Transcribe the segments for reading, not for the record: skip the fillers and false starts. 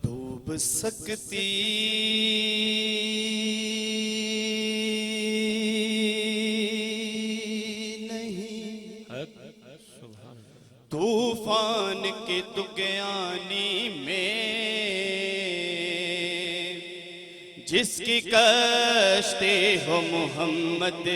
ڈوب سکتی نہیں طوفان کے دگیانی میں، جس کی کشتی ہو محمد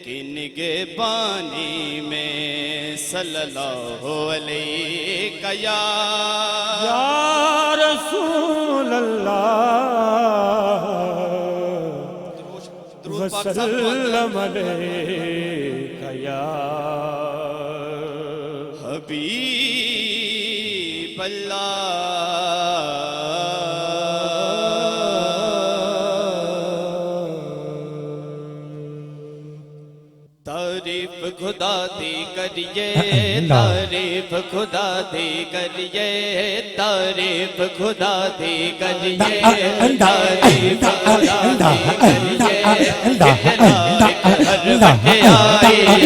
کی نگہبانی میں، صلی اللہ علیہ یا رسول اللہ وسلم علیک یا حبیب اللہ۔ تعریف خدا دی کریے، تعریف خدا دی کریے، تعریف خدا دی کریے، تعریف خدا دی کریے، سب نے میرے نام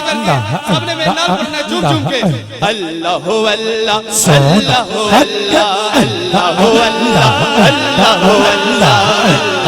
پڑھنا ہے جھوم جھوم کے، اللہ اللہ اللہ اللہ اللہ اللہ اللہ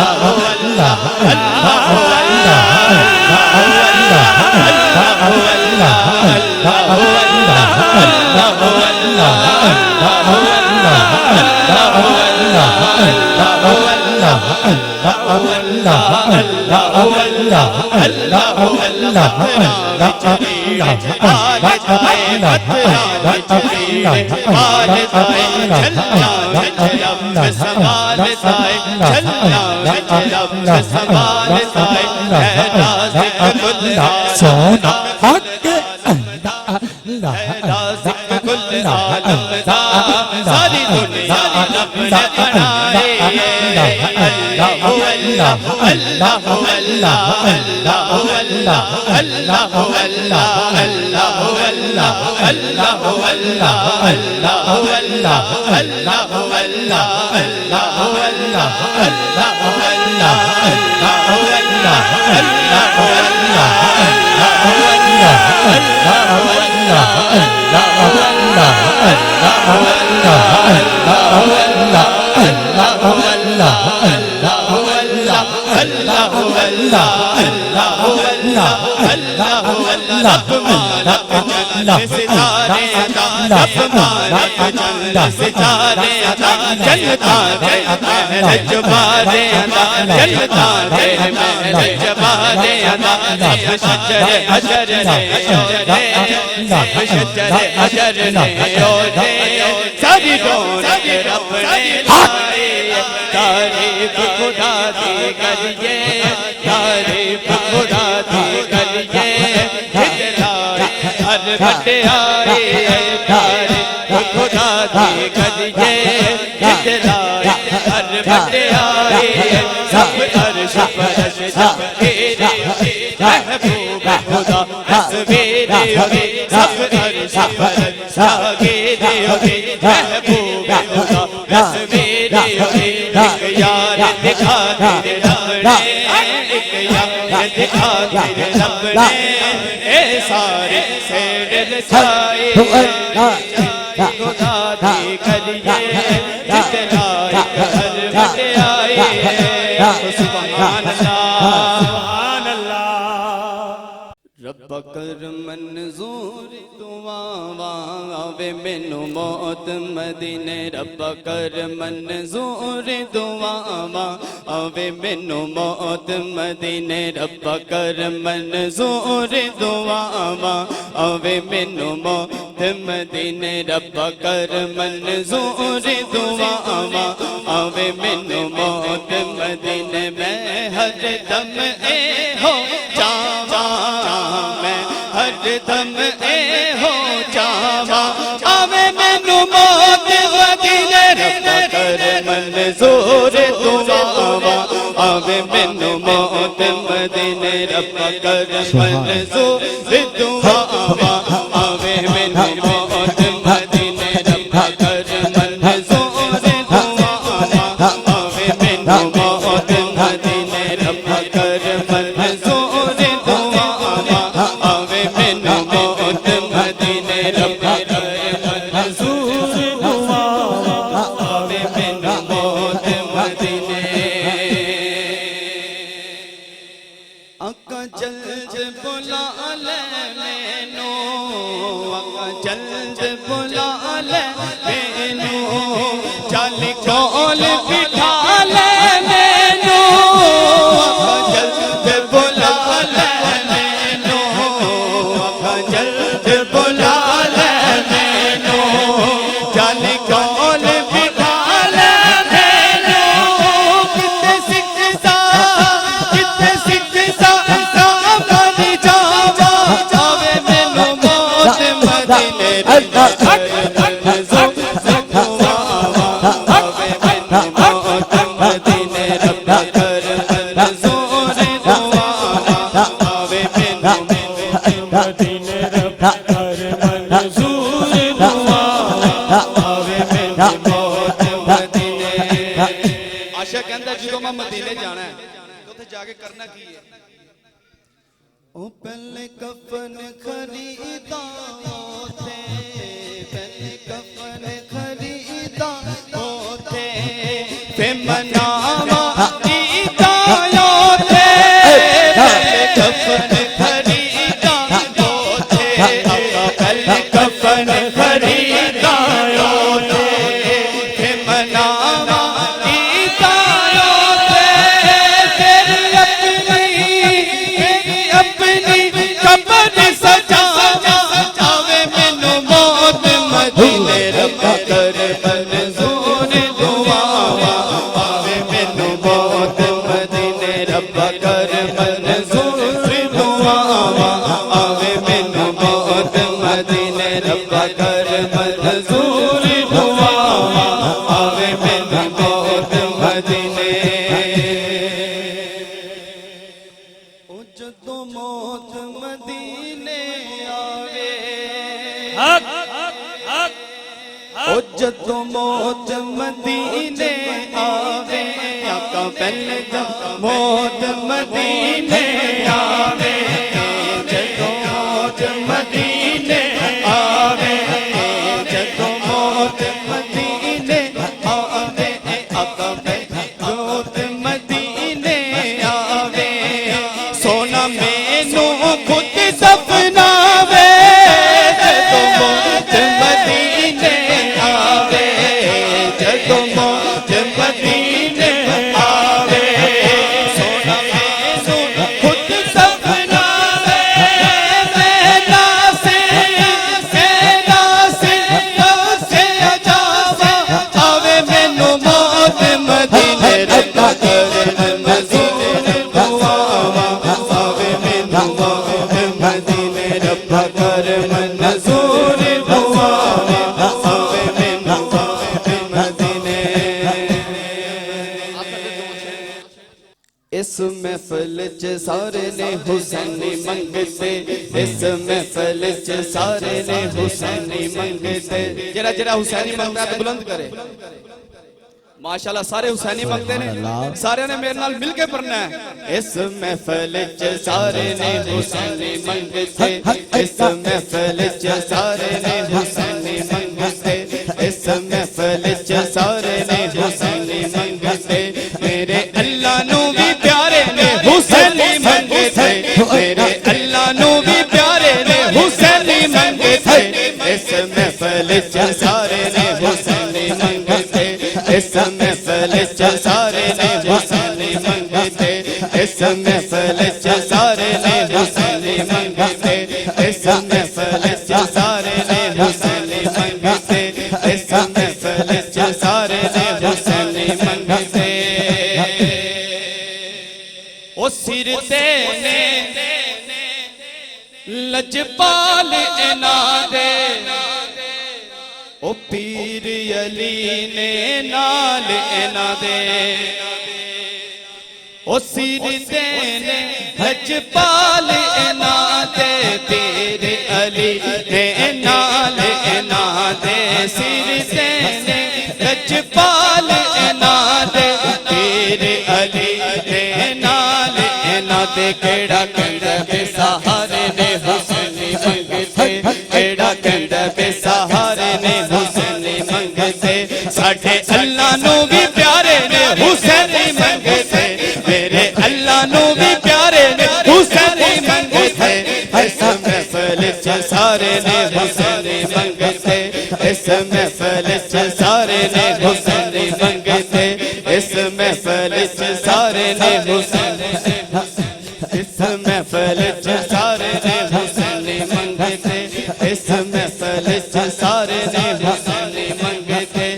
ساری دنیا تعریف خدا دی کریے، تعریف خدا دی کریے، ہر بٹے آئے، تعریف خدا دی کریے، ہر بٹے آئے، سب عرش فرش جب گرے، محبوب خدا تصویر ہوگی، سب عرش فرش جب گرے، محبوب خدا تصویر ہوگی، ایک یار دکھا تیرے رب نے، ایک یار دکھا تیرے رب نے، اے سارے سیر رسائی، خدا دی کریے، جتنا ایک ہر بٹے آئے، سبحان اللہ۔ رب کر منظور دعا آوے مینو موت مدینے، رب کر منظور دعا آوے مینو موت مدینے، رب کر منظور دعا آوے مینو موت موت مدینے رب کر منظور دعاواں آوے مینوں موت مدینے میں ہر دم اے ہو جاواں میں ہر دم اے ہو جاواں آوے مینوں موت مدینے رب کر منظور دعاواں آوے مینوں موت مدینے رب کر منظور دعاواں آوے مینوں موت مدینے رب کر منظور دعاواں آوے مینوں موت مدینے رب کر منظور دعاواں آوے مینوں موت مدینے رب کر منظور دعاواں آوے مینوں موت مدینے آقا جلد بلا لے مینوں آقا جلد بلا لے مینوں چل کول بٹھا لے مینوں آقا جلد بلا لے مینوں آقا جلد بلا لے مینوں چل کول بٹھا لے مینوں کتے سکھسا کتے سکھسا بن جاوا آوے مینوں موت مدینے رب کر منظور دعاواں آوے مینوں موت مدینے رب کر منظور دعاواں آوے مینوں موت مدینے رب کر منظور دعاواں آوے مینوں موت مدینے عاشق کہندا جدوں میں مدینے جانا ہے تو تے جا کے کرنا کی ہے او پہلے کفن خریدا ہوتے پہلے کفن خریدا ہوتے پھر مناوا عیدا ہوتے پہلے کفن خریدا ہوتے پہلے کفن خریدا ہوتے پھر مناوا عیدا ہوتے پھر اپنی قبر سجاوا آوے مینوں موت مدینے رب کر منظور دعاواں آوے مینوں موت مدینے رب کر منظور دعاواں آوے مینوں موت مدینے رب کر منظور دعاواں آوے مینوں موت مدینے او جدوں موت مدینے آوے او جدوں موت مدینے آوے آقا پہلے جب موت مدینے آوے جدوں موت مدینے آوے جدوں موت مدینے آوے آقا پہلے موت مدینے آوے سونا مینوں خود سپناوے جدوں موت مدینے آوے جدوں موت مدینے آوے سونا مینوں خود سپناوے میرا سے جاوا آوے مینوں موت مدینے رب کر منظور دعاواں آوے مینوں موت مدینے رب کر منظور دعاواں آوے مینوں موت مدینے اس محفل چ سارے نے حسینی منگتے اس محفل چ سارے نے حسینی منگتے جڑا جڑا حسینی منگتا ہے تو بلند کرے ماشاءاللہ سارے حسینی منگتے نے سارے نے میرے نال مل کے پڑھنا ہے اس محفل چ سارے نے حسینی منگتے اس محفل چ سارے نے حسینی منگتے اس محفل چ سارے نے حسینی منگتے میرے اللہ نو بھی پیارے نے حسینی منگتے میرے اللہ نو بھی پیارے نے حسینی منگتے اس محفل چ سارے نے حسینی منگتے اس محفل چ سارے نے حسینی منگتے اس محفل چ سارے نے حسینی منگتے اس محفل چ سارے نے او سر تے نے لجپال انادے او پیر علی نے نال انادے او سر تے نے لجپال انادے پیر علی نے نال انادے سر تے نے لجپال انادے پیر علی نے نال انادے کیڑا کیڑا بے سہارے نے حسنی منگتے کیڑا کیڑا بے سہارے نے حسنی منگتے ساڈے اللہ نو بھی پیارے نے حسنی منگتے میرے اللہ نو بھی پیارے نے حسنی منگتے اس محفل چ سارے نے حسنی منگتے اس محفل چ سارے نے حسنی منگتے اس محفل چ سارے نے حسنی اس محفل چ سارے نے حسنی منگتے اس محفل چ سارے نے حسنی منگتے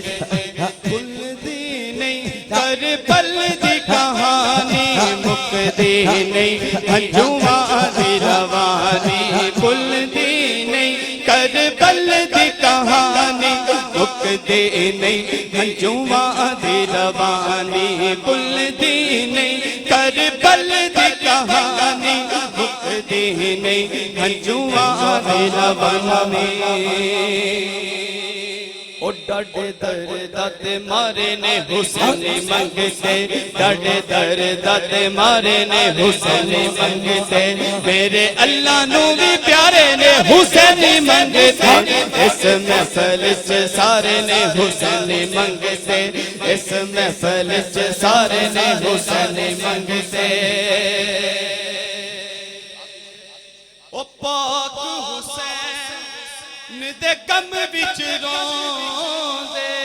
کل دی نہیں کربل دی کہانی مکدی نہیں انجماں دی روانی کل دی نہیں کربل دی کہانی مکدی نہیں انجماں دی روانی کل دی نہیں کربل دی کہانی مکدی نہیں انجماں دی روانی او ڈاڈے درد مارے نے حسنی منگتے ڈاڈے درد مارے نے حسنی منگتے میرے اللہ نو بھی پیارے نے حسنی منگتے اس محفل چ سارے نے حسنی منگتے اس محفل چ سارے نے حسنی منگتے او پاک حسین دے کم وچ روندے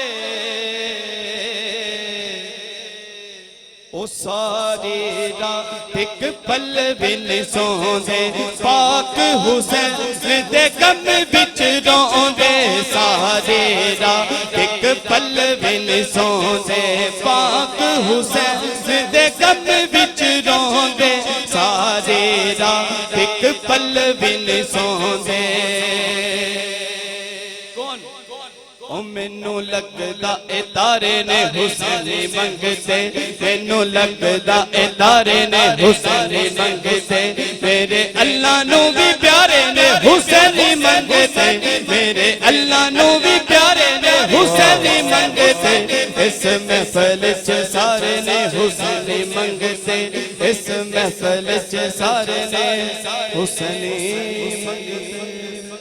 او ساری رات ایک پل بھی نہیں سوندے پاک حسین دے کم وچ روندے ساری رات ایک پل بھی نہیں سوندے پاک حسین دے کم وچ روندے ساری رات ایک پل بھی نہیں سوندے او مینوں لگدا اے تارے نے حسنی منگتے مینوں لگدا اے تارے نے حسنی منگتے میرے اللہ نو بھی پیارے نے حسنی منگتے میرے اللہ نو بھی پیارے نے حسنی منگتے اس محفل چ سارے نے حسنی منگتے اس محفل چ سارے نے حسنی منگتے